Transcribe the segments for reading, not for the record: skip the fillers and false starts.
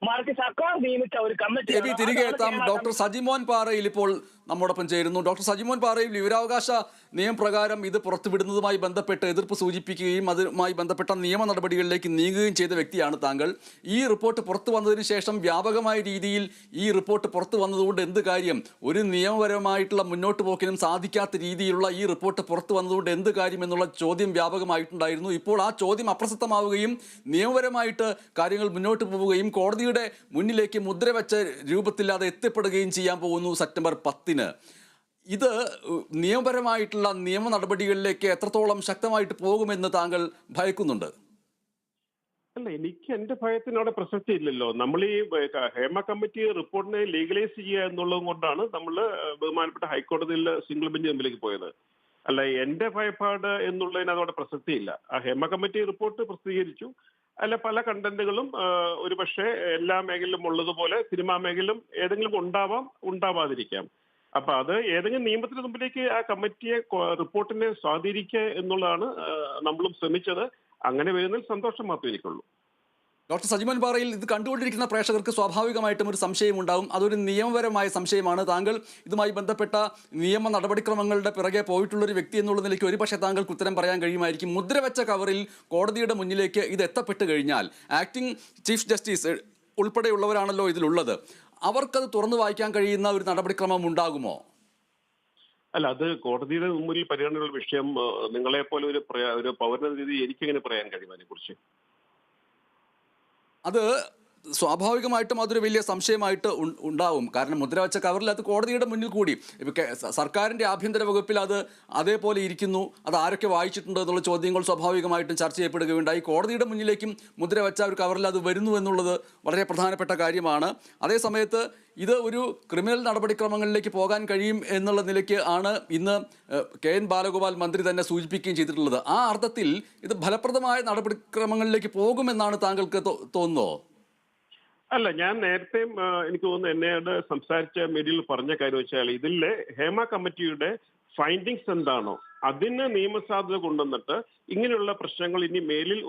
മറിച്ച് സർക്കാർ നിയമിച്ച ഒരു എബി കമ്മിറ്റിയാണ്. തിരികെ അതാണ് എത്താം. കേരള ഡോക്ടർ സജിമോൻ പാറയിൽ ഇപ്പോൾ നമ്മോടൊപ്പം ചേരുന്നു. ഡോക്ടർ സജിമോൻ പാറയിൽ വിവരാവകാശ നിയമപ്രകാരം ഇത് പുറത്തുവിടുന്നതുമായി ബന്ധപ്പെട്ട് എതിർപ്പ് സൂചിപ്പിക്കുകയും അതുമായി ബന്ധപ്പെട്ട നിയമ നടപടികളിലേക്ക് നീങ്ങുകയും ചെയ്ത വ്യക്തിയാണ് താങ്കൾ. ഈ റിപ്പോർട്ട് പുറത്തു വന്നതിന് ശേഷം വ്യാപകമായ രീതിയിൽ ഈ റിപ്പോർട്ട് പുറത്തു വന്നതുകൊണ്ട് എന്ത് കാര്യം? ഒരു നിയമപരമായിട്ടുള്ള മുന്നോട്ട് പോക്കിനും സാധിക്കാത്ത രീതിയിലുള്ള ഈ റിപ്പോർട്ട് പുറത്തു വന്നതുകൊണ്ട് എന്ത് കാര്യം എന്നുള്ള ചോദ്യം വ്യാപകമായിട്ടുണ്ടായിരുന്നു. ഇപ്പോൾ ആ ചോദ്യം അപ്രസക്തമാവുകയും നിയമപരമായിട്ട് കാര്യങ്ങൾ മുന്നോട്ട് പോവുകയും കോടതിയുടെ മുന്നിലേക്ക് മുദ്രവെച്ച രൂപത്തിൽ അത് എത്തിപ്പെടുകയും ചെയ്യാൻ പോകുന്നു സെപ്റ്റംബർ 10-ന്. ഇത് നിയമപരമായിട്ടുള്ള നിയമ നടപടികളിലേക്ക് എത്രത്തോളം ശക്തമായിട്ട് പോകുമെന്ന് താങ്കൾ ഭയക്കുന്നുണ്ട്? അല്ല, എനിക്ക് എന്റെ ഭയത്തിന് അവിടെ പ്രസക്തി ഇല്ലല്ലോ. നമ്മൾ ഈ ഹേമ കമ്മിറ്റി റിപ്പോർട്ടിനെ ലീഗലൈസ് ചെയ്യുക എന്നുള്ളത് കൊണ്ടാണ് നമ്മൾ ബഹുമാനപ്പെട്ട ഹൈക്കോടതിയിൽ സിംഗിൾ ബെഞ്ച് മുമ്പിലേക്ക് പോയത്. അല്ല, എന്റെ ഭയപ്പാട് എന്നുള്ളതിന് അതോടെ പ്രസക്തിയില്ല. ആ ഹേമ കമ്മിറ്റി റിപ്പോർട്ട് പ്രസിദ്ധീകരിച്ചു. അല്ല, പല കണ്ടന്റുകളും ഒരു പക്ഷേ എല്ലാ മേഖലയിലും ഉള്ളതുപോലെ സിനിമാ മേഖലയിലും ഏതെങ്കിലും ഉണ്ടാവാം, ഉണ്ടാവാതിരിക്കാം. അപ്പൊ അത് ഏതെങ്കിലും നിയമത്തിന് മുമ്പിലേക്ക് ആ കമ്മിറ്റിയെ റിപ്പോർട്ടിനെ സ്വാധീനിക്കുക എന്നുള്ളതാണ് നമ്മളും ശ്രമിച്ചത്. അങ്ങനെ വരുന്നതിൽ സന്തോഷം മാത്രമേ എനിക്കുള്ളൂ. ഡോക്ടർ സജിമോൻ പാറയിൽ, ഇത് കണ്ടുകൊണ്ടിരിക്കുന്ന പ്രേക്ഷകർക്ക് സ്വാഭാവികമായിട്ടും ഒരു സംശയം ഉണ്ടാവും. അതൊരു നിയമപരമായ സംശയമാണ്. താങ്കൾ ഇതുമായി ബന്ധപ്പെട്ട നിയമ നടപടിക്രമങ്ങളുടെ പിറകെ പോയിട്ടുള്ളൊരു വ്യക്തി എന്നുള്ള നിലയ്ക്ക് ഒരുപക്ഷെ താങ്കൾക്ക് ഉത്തരം പറയാൻ കഴിയുമായിരിക്കും. മുദ്രവെച്ച കവറിൽ കോടതിയുടെ മുന്നിലേക്ക് ഇത് എത്തപ്പെട്ട് കഴിഞ്ഞാൽ ആക്ടിംഗ് ചീഫ് ജസ്റ്റിസ് ഉൾപ്പെടെയുള്ളവരാണല്ലോ ഇതിലുള്ളത്, അവർക്കത് തുറന്നു വായിക്കാൻ കഴിയുന്ന ഒരു നടപടിക്രമം ഉണ്ടാകുമോ? അല്ല, അത് കോടതിയുടെ മുമ്പിൽ പരിഗണനയുള്ള വിഷയം. നിങ്ങളെപ്പോലെ ഒരു പൗരനെന്ന രീതി എനിക്കെങ്ങനെ പറയാൻ കഴിയും അതിനെക്കുറിച്ച്? അത് സ്വാഭാവികമായിട്ടും അതൊരു വലിയ സംശയമായിട്ട് ഉണ്ടാവും. കാരണം മുദ്രവെച്ച കവറിൽ അത് കോടതിയുടെ മുന്നിൽ കൂടി സർക്കാരിൻ്റെ ആഭ്യന്തര വകുപ്പിൽ അത് അതേപോലെ ഇരിക്കുന്നു. അത് ആരൊക്കെ വായിച്ചിട്ടുണ്ട് എന്നുള്ള ചോദ്യങ്ങൾ സ്വാഭാവികമായിട്ടും ചർച്ച ചെയ്യപ്പെടുകയുണ്ടായി. കോടതിയുടെ മുന്നിലേക്കും മുദ്രവെച്ച ഒരു കവറിൽ അത് വരുന്നു എന്നുള്ളത് വളരെ പ്രധാനപ്പെട്ട കാര്യമാണ്. അതേസമയത്ത് ഇത് ഒരു ക്രിമിനൽ നടപടിക്രമങ്ങളിലേക്ക് പോകാൻ കഴിയും എന്നുള്ള നിലയ്ക്ക് ആണ് ഇന്ന് KN ബാലഗോപാൽ മന്ത്രി തന്നെ സൂചിപ്പിക്കുകയും ചെയ്തിട്ടുള്ളത്. ആ അർത്ഥത്തിൽ ഇത് ഫലപ്രദമായ നടപടിക്രമങ്ങളിലേക്ക് പോകുമെന്നാണ് താങ്കൾക്ക് തോന്നുന്നോ? അല്ല, ഞാൻ നേരത്തെയും എനിക്ക് തോന്നുന്നു എന്നോട് സംസാരിച്ച മീഡിയയിൽ പറഞ്ഞ കാര്യം വെച്ചാൽ ഇതിലെ ഹേമ കമ്മിറ്റിയുടെ ഫൈൻഡിങ്സ് എന്താണോ അതിന് നിയമസാധുത കൊണ്ടുവന്നിട്ട് ഇങ്ങനെയുള്ള പ്രശ്നങ്ങൾ ഇനി മേലിൽ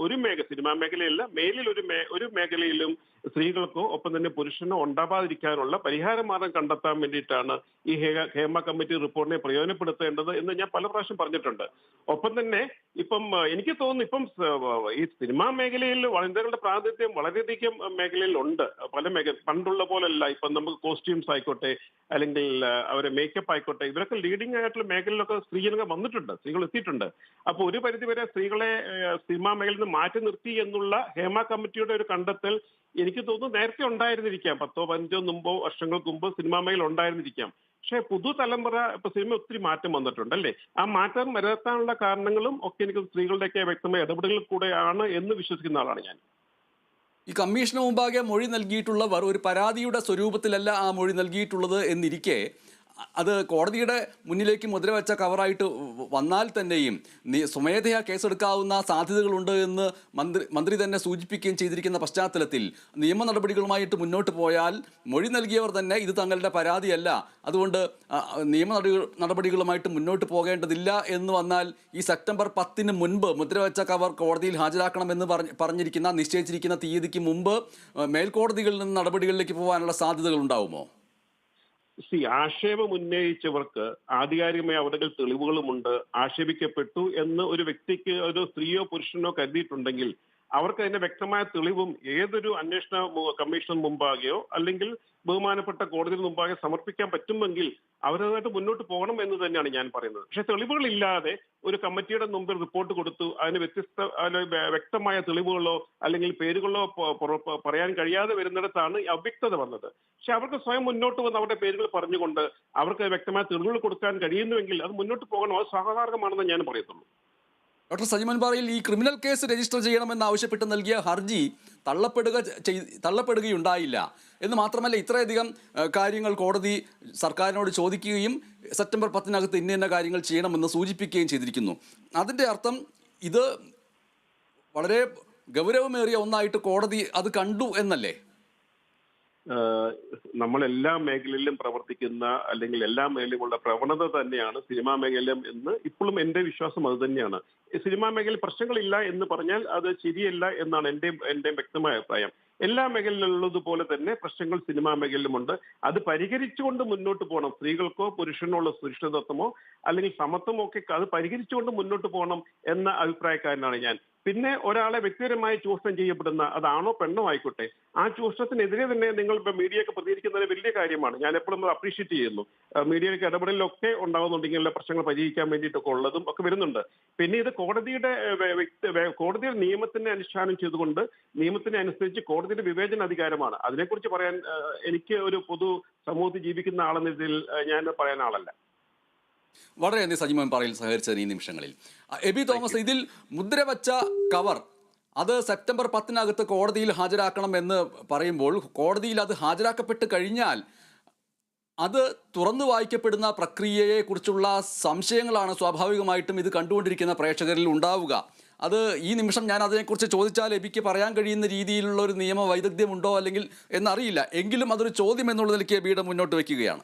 സിനിമാ മേഖലയല്ല, മേലിൽ ഒരു മേഖലയിലും സ്ത്രീകൾക്കോ ഒപ്പം തന്നെ പുരുഷനോ ഉണ്ടാവാതിരിക്കാനുള്ള പരിഹാര മാർഗം കണ്ടെത്താൻ വേണ്ടിയിട്ടാണ് ഈ ഹേമ കമ്മിറ്റി റിപ്പോർട്ടിനെ പ്രയോജനപ്പെടുത്തേണ്ടത് എന്ന് ഞാൻ പല പ്രാവശ്യം പറഞ്ഞിട്ടുണ്ട്. ഒപ്പം തന്നെ ഇപ്പം എനിക്ക് തോന്നുന്നു ഇപ്പം ഈ സിനിമാ മേഖലയിൽ വനിതകളുടെ പ്രാതിനിധ്യം വളരെയധികം മേഖലയിൽ ഉണ്ട്. പണ്ടുള്ള പോലല്ല. ഇപ്പം നമുക്ക് കോസ്റ്റ്യൂംസ് ആയിക്കോട്ടെ, അല്ലെങ്കിൽ അവരെ മേക്കപ്പ് ആയിക്കോട്ടെ, ഇവരൊക്കെ ലീഡിംഗ് ആയിട്ടുള്ള മേഖലയിലൊക്കെ സ്ത്രീജനങ്ങൾ വന്നിട്ടുണ്ട്, സ്ത്രീകൾ എത്തിയിട്ടുണ്ട്. അപ്പോൾ ഒരു പരിധിവരെ സ്ത്രീകളെ സിനിമാ മേഖലയിൽ നിന്ന് മാറ്റി നിർത്തി എന്നുള്ള ഹേമ കമ്മിറ്റിയുടെ ഒരു കണ്ടെത്തൽ എനിക്ക് തോന്നുന്നു നേരത്തെ ഉണ്ടായിരുന്നിരിക്കാം. 10-15 വർഷങ്ങൾക്ക് മുമ്പ് സിനിമാ മേഖല ഉണ്ടായിരുന്നിരിക്കാം. പക്ഷേ പുതുതലമുറ ഇപ്പൊ സിനിമ ഒത്തിരി മാറ്റം വന്നിട്ടുണ്ട് അല്ലേ? ആ മാറ്റം വരുത്താനുള്ള കാരണങ്ങളും ഒക്കെ എനിക്ക് സ്ത്രീകളുടെയൊക്കെ വ്യക്തമായ ഇടപെടലുകൾ കൂടെയാണ് എന്ന് വിശ്വസിക്കുന്ന ആളാണ് ഞാൻ. ഈ കമ്മീഷന് മുമ്പാകെ മൊഴി നൽകിയിട്ടുള്ളവർ ഒരു പരാതിയുടെ സ്വരൂപത്തിലല്ല ആ മൊഴി നൽകിയിട്ടുള്ളത് എന്നിരിക്കെ അത് കോടതിയുടെ മുന്നിലേക്ക് മുദ്രവെച്ച കവറായിട്ട് വന്നാൽ തന്നെയും സ്വമേധയാ കേസെടുക്കാവുന്ന സാധ്യതകളുണ്ട് എന്ന് മന്ത്രി തന്നെ സൂചിപ്പിക്കുകയും ചെയ്തിരിക്കുന്ന പശ്ചാത്തലത്തിൽ നിയമ നടപടികളുമായിട്ട് മുന്നോട്ട് പോയാൽ മൊഴി നൽകിയവർ തന്നെ ഇത് തങ്ങളുടെ പരാതിയല്ല, അതുകൊണ്ട് നിയമ നടപടികളുമായിട്ട് മുന്നോട്ട് പോകേണ്ടതില്ല എന്ന് വന്നാൽ ഈ സെപ്റ്റംബർ 10-ന് മുൻപ് മുദ്രവെച്ച കവർ കോടതിയിൽ ഹാജരാക്കണമെന്ന് നിശ്ചയിച്ചിരിക്കുന്ന തീയതിക്ക് മുമ്പ് മേൽക്കോടതികളിൽ നിന്ന് നടപടികളിലേക്ക് പോകാനുള്ള സാധ്യതകൾ ഉണ്ടാവുമോ? ആക്ഷേപം ഉന്നയിച്ചവർക്ക് ആധികാരികമായ അവരുടെ തെളിവുകളുമുണ്ട്. ആക്ഷേപിക്കപ്പെട്ടു എന്ന് ഒരു വ്യക്തിക്ക്, ഒരു സ്ത്രീയോ പുരുഷനോ കരുതിയിട്ടുണ്ടെങ്കിൽ അവർക്ക് അതിന്റെ വ്യക്തമായ തെളിവും ഏതൊരു അന്വേഷണ കമ്മീഷൻ മുമ്പാകെയോ അല്ലെങ്കിൽ ബഹുമാനപ്പെട്ട കോടതിയിൽ മുമ്പാകെ സമർപ്പിക്കാൻ പറ്റുമെങ്കിൽ അവരതായിട്ട് മുന്നോട്ട് പോകണം എന്ന് തന്നെയാണ് ഞാൻ പറയുന്നത്. പക്ഷെ തെളിവുകളില്ലാതെ ഒരു കമ്മിറ്റിയുടെ മുമ്പിൽ റിപ്പോർട്ട് കൊടുത്തു അതിന് വ്യക്തമായ തെളിവുകളോ അല്ലെങ്കിൽ പേരുകളോ പറയാൻ കഴിയാതെ വരുന്നിടത്താണ് അവ്യക്തത വന്നത്. പക്ഷെ അവർക്ക് സ്വയം മുന്നോട്ട് വന്ന് അവരുടെ പേരുകൾ പറഞ്ഞുകൊണ്ട് അവർക്ക് വ്യക്തമായ തെളിവുകൾ കൊടുക്കാൻ കഴിയുന്നുവെങ്കിൽ അത് മുന്നോട്ട് പോകണം. അത് സ്വാഭാവികമാണെന്ന് ഞാൻ പറയത്തുള്ളൂ. ഡോക്ടർ സജിമോൻ പാറയിൽ, ഈ ക്രിമിനൽ കേസ് രജിസ്റ്റർ ചെയ്യണമെന്ന് ആവശ്യപ്പെട്ട് നൽകിയ ഹർജി തള്ളപ്പെടുകയുണ്ടായില്ല എന്ന് മാത്രമല്ല, ഇത്രയധികം കാര്യങ്ങൾ കോടതി സർക്കാരിനോട് ചോദിക്കുകയും സെപ്റ്റംബർ 10-നകത്ത് ഇന്ന കാര്യങ്ങൾ ചെയ്യണമെന്ന് സൂചിപ്പിക്കുകയും ചെയ്തിരിക്കുന്നു. അതിൻ്റെ അർത്ഥം ഇത് വളരെ ഗൗരവമേറിയ ഒന്നായിട്ട് കോടതി അത് കണ്ടു എന്നല്ലേ? നമ്മളെല്ലാ മേഖലയിലും പ്രവർത്തിക്കുന്ന അല്ലെങ്കിൽ എല്ലാ മേഖലയിലുമുള്ള പ്രവണത തന്നെയാണ് സിനിമാ മേഖലയിലും എന്ന് ഇപ്പോഴും എൻ്റെ വിശ്വാസം അത് തന്നെയാണ്. സിനിമാ മേഖലയിൽ പ്രശ്നങ്ങളില്ല എന്ന് പറഞ്ഞാൽ അത് ശരിയല്ല എന്നാണ് എൻ്റെ വ്യക്തമായ അഭിപ്രായം. എല്ലാ മേഖലയിലുള്ളതുപോലെ തന്നെ പ്രശ്നങ്ങൾ സിനിമാ മേഖലയിലുമുണ്ട്. അത് പരിഹരിച്ചുകൊണ്ട് മുന്നോട്ട് പോകണം. സ്ത്രീകൾക്കോ പുരുഷനോ ഉള്ള സുരക്ഷിതത്വമോ അല്ലെങ്കിൽ സമത്വമോ ഒക്കെ അത് പരിഹരിച്ചുകൊണ്ട് മുന്നോട്ട് പോകണം എന്ന അഭിപ്രായക്കാരനാണ് ഞാൻ. പിന്നെ ഒരാളെ വ്യക്തിപരമായി ചൂഷണം ചെയ്യപ്പെടുന്ന, അതാണോ പെണ്ണോ ആയിക്കോട്ടെ, ആ ചൂഷണത്തിനെതിരെ തന്നെ നിങ്ങൾ ഇപ്പൊ മീഡിയയൊക്കെ പ്രതികരിക്കുന്നത് വലിയ കാര്യമാണ്. ഞാൻ എപ്പോഴും അപ്രീഷിയേറ്റ് ചെയ്യുന്നു. മീഡിയയ്ക്ക് ഇടപെടലൊക്കെ ഉണ്ടാകുന്നുണ്ടെങ്കിൽ പ്രശ്നങ്ങൾ പരിഹരിക്കാൻ വേണ്ടിയിട്ടൊക്കെ ഉള്ളതും ഒക്കെ വരുന്നുണ്ട്. പിന്നെ ഇത് കോടതിയുടെ കോടതിയുടെ നിയമത്തിനെ അനുഷ്ഠാനം ചെയ്തുകൊണ്ട് നിയമത്തിനെ അനുസരിച്ച് കോടതിയുടെ വിവേചന അധികാരമാണ്. അതിനെക്കുറിച്ച് പറയാൻ എനിക്ക് ഒരു പൊതു സമൂഹത്തിൽ ജീവിക്കുന്ന ആളെന്ന രീതിയിൽ ഞാൻ പറയാൻ ആളല്ല. വളരെ നന്ദി സജിമോൻ പാറയിൽ സഹകരിച്ചതിന് ഈ നിമിഷങ്ങളിൽ. എബി തോമസ്, ഇതിൽ മുദ്രവച്ച കവർ അത് സെപ്റ്റംബർ 10-നകത്ത് കോടതിയിൽ ഹാജരാക്കണം എന്ന് പറയുമ്പോൾ കോടതിയിൽ അത് ഹാജരാക്കപ്പെട്ട് കഴിഞ്ഞാൽ അത് തുറന്നു വായിക്കപ്പെടുന്ന പ്രക്രിയയെക്കുറിച്ചുള്ള സംശയങ്ങളാണ് സ്വാഭാവികമായിട്ടും ഇത് കണ്ടുകൊണ്ടിരിക്കുന്ന പ്രേക്ഷകരിൽ ഉണ്ടാവുക. അത് ഈ നിമിഷം ഞാൻ അതിനെക്കുറിച്ച് ചോദിച്ചാൽ എബിക്ക് പറയാൻ കഴിയുന്ന രീതിയിലുള്ള ഒരു നിയമ വൈദഗ്ധ്യമുണ്ടോ അല്ലെങ്കിൽ എന്നറിയില്ല. എങ്കിലും അതൊരു ചോദ്യം എന്നുള്ള നിലയ്ക്ക് എബിയുടെ മുന്നോട്ട് വയ്ക്കുകയാണ്.